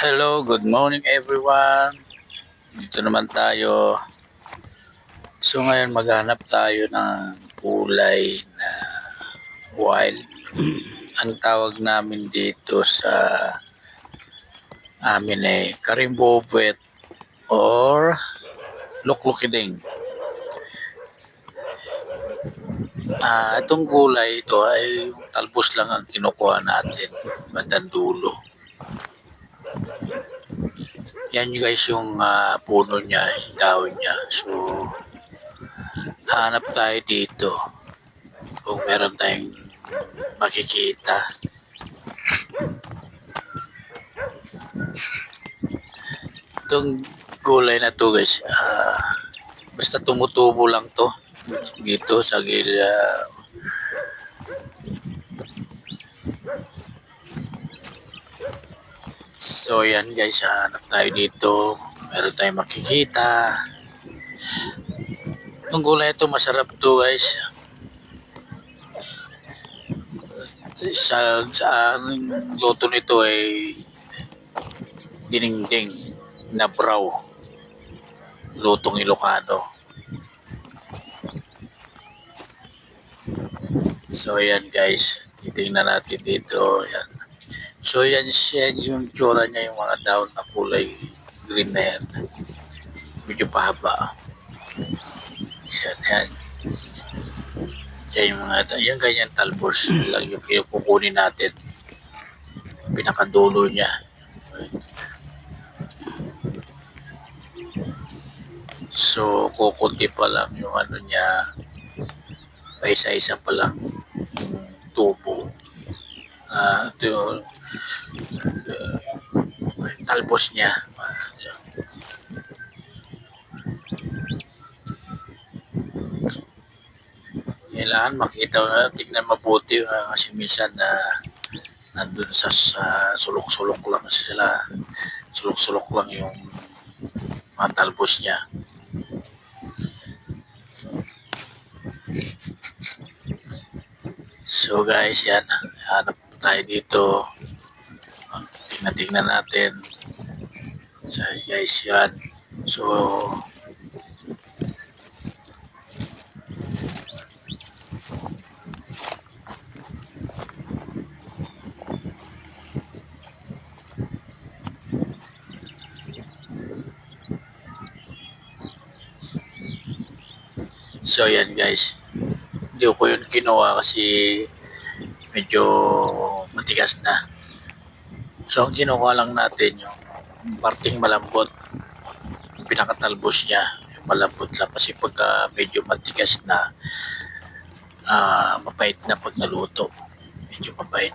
Hello, good morning everyone. Dito naman tayo. So ngayon maghanap tayo ng kulay na wild. Ang tawag namin dito sa amin ay karimbobet or luklukiding. Itong kulay ito ay talbos lang ang kinukuha natin, bandang dulo. Yan guys yung puno niya, yung dahon niya. So hanap tayo dito kung meron tayong makikita. Itong gulay na to guys, basta tumutubo lang to dito sa so yan guys, hanap tayo dito, meron tayong makikita. Itong gulay ito masarap to guys. Sa luto nito ay dinengdeng na braw, lutong Ilocano. So yan guys, titingnan natin dito. Yan. So yan yung tsura niya, yung mga dahon na kulay green na yan. Medyo pahaba. Yan. Yan yung mga, yung ganyan talbos lang yung kukunin natin. Pinakadulo niya. So kukunti pa lang yung ano niya, paisa-isa pa lang yung tubo. Ito yung talbos niya. Kailangan makita, tignan mabuti kasi minsan nandun sa sulok-sulok lang sila. Sulok-sulok lang yung mga talbos niya. So guys, yan. Hanap tayo dito. Tingnan natin. So guys, yan. So yan guys. Hindi ko yun kinuha kasi medyo matigas na. So ang kinuha lang natin yung parting malambot, yung pinakatalbos niya, yung malambot lang kasi pagka medyo matigas na, mapait na pag naluto, medyo mapait.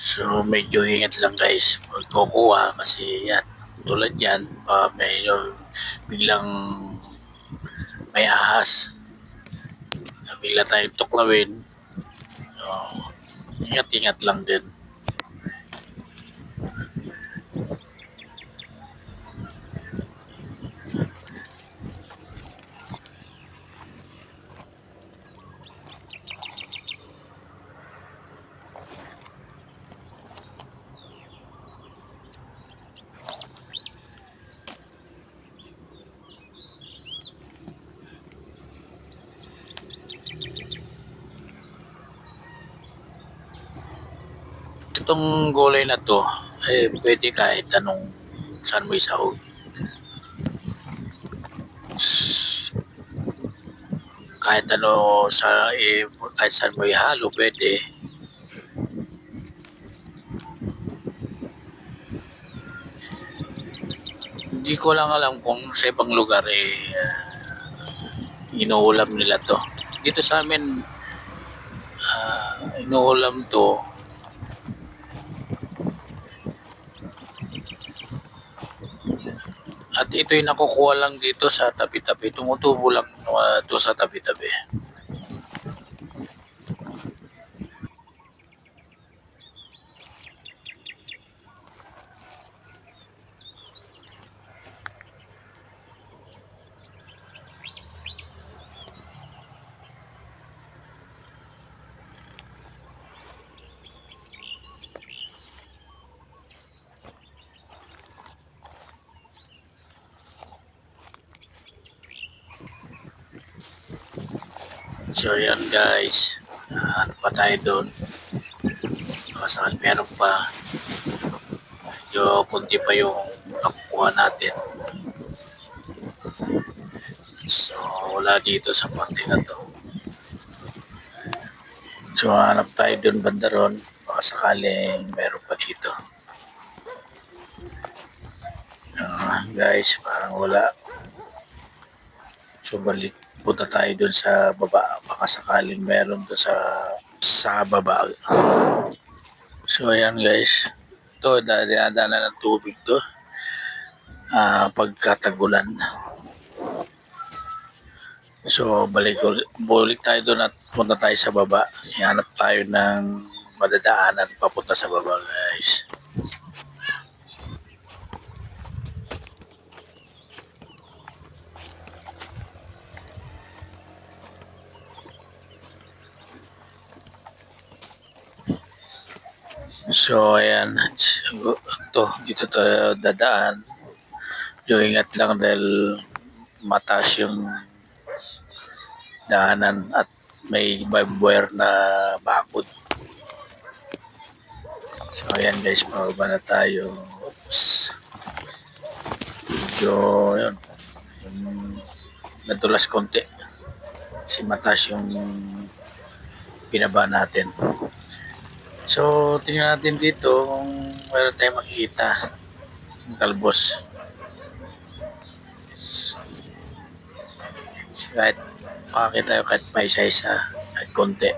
So medyo ingat lang guys pag kukuha kasi yan, tulad yan, medyo biglang may ahas, bigla tayong tuklawin. So ingat lang din. Itong gulay na to, pwede kahit anong saan mo isahog. Kahit ano kahit saan mo ihalo, pwede. Hindi ko lang alam kung sa ibang lugar inuulam nila to. Dito sa amin, inuulam to. At ito'y nakukuha lang dito sa tabi-tabi. Tumutubo lang to sa tabi-tabi. So yan guys, ano pa tayo doon? Saan meron pa? Medyo kunti pa yung nakukuha natin. So wala dito sa parte na to. So hanap tayo doon banda ron. Baka sakaling meron pa dito. Guys, parang wala. So balik punta tayo doon sa baba. Baka sakaling meron doon sa baba. So ayan guys. Ito, dadaanan ng tubig to. Pagkatagulan. So balik tayo doon at punta tayo sa baba. Hanap tayo ng madadaanan papunta sa baba guys. So ayan, dito tayo dadaan. Yung ingat lang dahil mataas yung daanan at may barbed wire na bakod. So ayan guys, pababa na tayo. Oops. Medyo yun, yung nadulas konti. Kasi mataas yung binaba natin. So tingnan natin dito kung meron tayong makikita ng talbos. Kahit makakita tayo kahit pa isa-isa, kahit konti.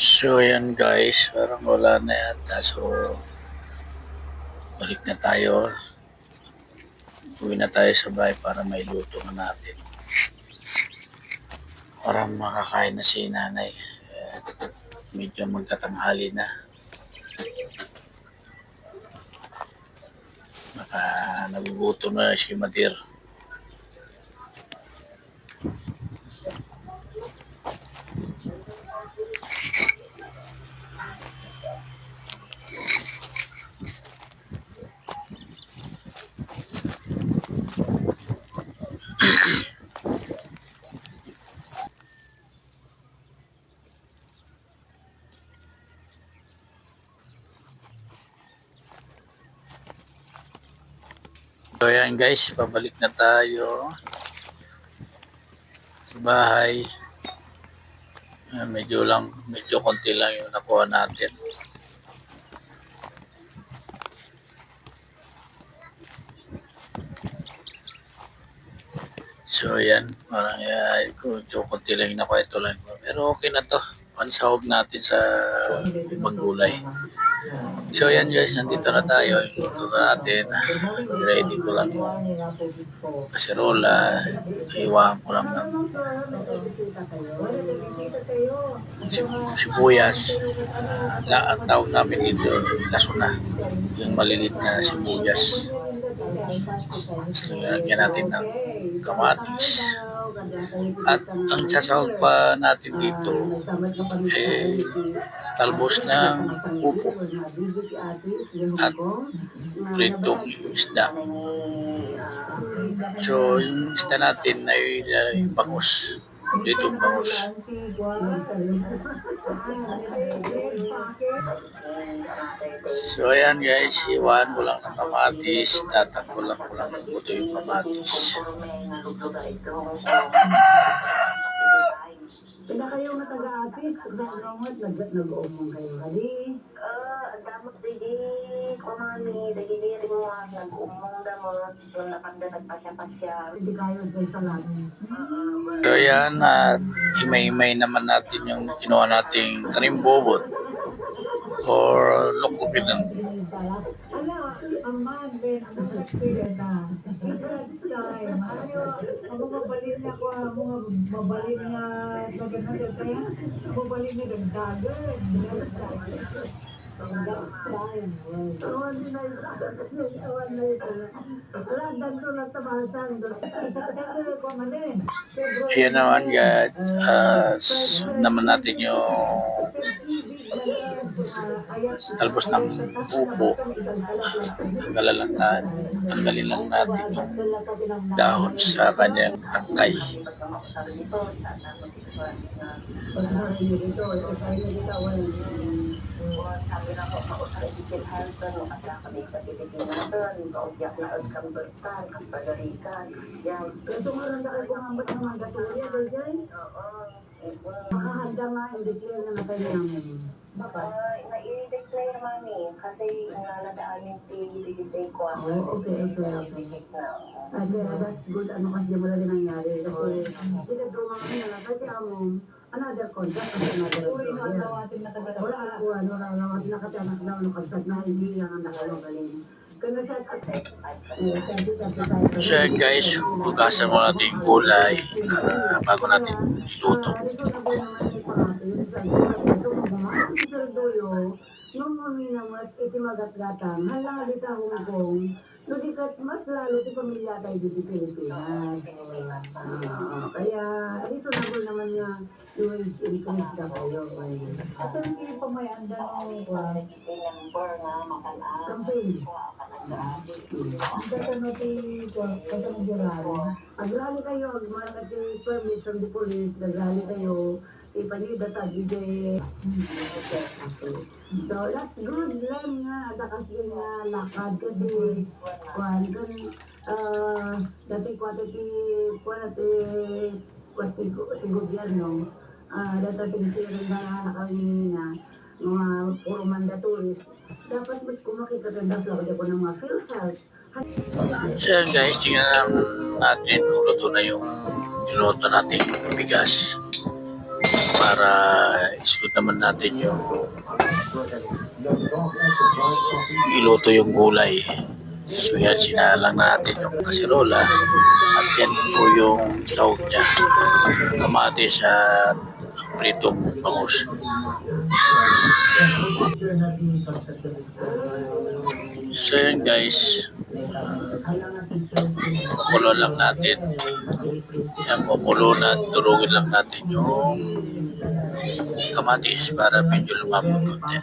So yan guys, parang wala na yata. So balik na tayo. Uwi na tayo sa bahay para may luto na natin. Para makakain na si nanay. Medyo magtatanghali na. Baka nagugutom na si Madir. So ayan guys, pabalik na tayo sa bahay. Medyo konti lang yung nakuha natin. So ayan, parang medyo konti lang yung nakuha, ito lang. Pero okay na to, pansahog natin sa ibang gulay. So ayan guys, nandito na tayo. Ito na natin. Ready ko lang yung kaserola. Iwan ko lang ng sibuyas. Ang tawag namin dito, lasuna. Yung malilit na sibuyas. So, lagyan natin ng kamatis. At ang sasahog pa natin dito talbos ng upo at pritong isda. So yung isda natin ay bangus. Dito bangus. So ayan guys, iwan ko lang ng kamatis. Tatangkulan ko lang ng buto yung kamatis. Pila kayo nga taga-atis, nag-umot, nag-umong kayo kali. Ang damot di kumani, dagilirin mo, nag-umong damot, yung nakanda nagpasya-pasya. Hindi kayo sa lamin. So ayan, imay-imay naman natin yung kinuha nating karimbobot or lokopidang. Ala, ang man, Ben, ang mga spirit na. Ang mga balin niya ko, ang mga mabalin niya, magandang kaya, mabalin niya dagdagan. Awan din na ito. Awan na ito. Wala, danto na tabasan. Kaya ko manin. Ayan naman guys, naman natin yung talbos ng upo. Tanggalin lang natin yung dahon sa kanyang tangkay. Sabi na ko, mausay ikin halton, makasya kami sa Pilipinas, maugyak na ang kambertan, ang padarikan, yan. Ito nga lang dahil kumambat ng mga gatorya, Dajay. Makahanda nga, hindi clear na nakanyamin. Nai-declare mami, kasi naladaanin si Diditay ko ako. Okay. That's good. Ano kasi wala din nangyari. Kasi pinagdumang nila, kasi another contract kasi another contract. Wala ako, nakatanak na, nakagtag na, hindi lang ang nakalagaling. So yan guys, bukasan mo natin yung gulay bago natin iluto. Nung maminamat, itimagat-gatang, halalit ang Hong Kong, nudikat mas lalo si pamilya tayo dito Pilipinas. Kaya, reasonable naman niya yung increase na kayo. At ang hindi pa may anda ng campaign. Ang tatanoti ko, katang Gerardo. Agrali kayo, agmarat yung permit from the police, nagrali kayo, ipanida sa DJ. So, that's good lang nga. Kasi nga lakad kasi kuhan kan dati si gobyerno dati tinsirin na nakawin na mga puro mandatory. Dapat mas kumakita ka dapat ako ng mga PhilHealth. So yan guys, tingnan natin kung luto na yung niluto natin bigas para isulot naman natin yung iluto yung gulay. So yan, sinalang natin yung kasirola at yan po yung sahog niya. Kamatis at pritong bangus. So yan guys, pakulo lang natin. Yan, pamulo na, turugin lang natin yung kamatis para medyo lumapot konti.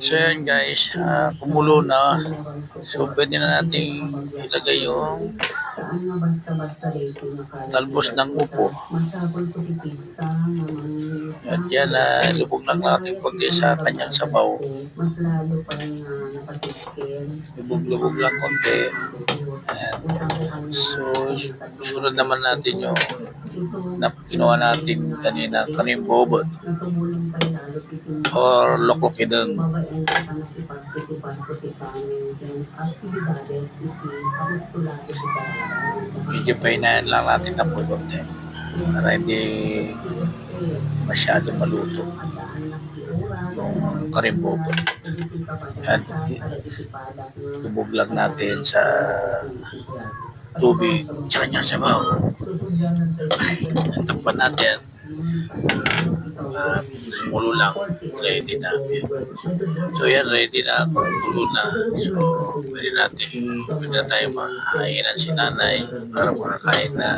So yan guys, kumulo na. So pwede na natin ilagay yung talbos ng upo. At yan, lubog lang natin konti sa kanyang sabaw. Lubog-lubog lang konti. Ayan. So sunod naman natin yung kinuha natin kanina, kanimbobot or lokokideng. Medyo painayan lang natin na po konti para hindi masyado maluto yung karimbobot. At lubog lang natin sa tubig sa kanyang sabaw. Takpan natin. Kumulo lang, ready na. So yan, ready na, kumulo na. So pwede na tayo mahainan si nanay para makakain na.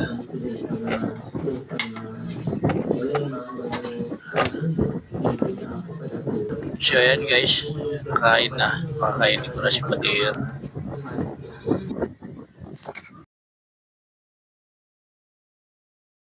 So yan guys, nakain na. Pakakainin ko na si Patir.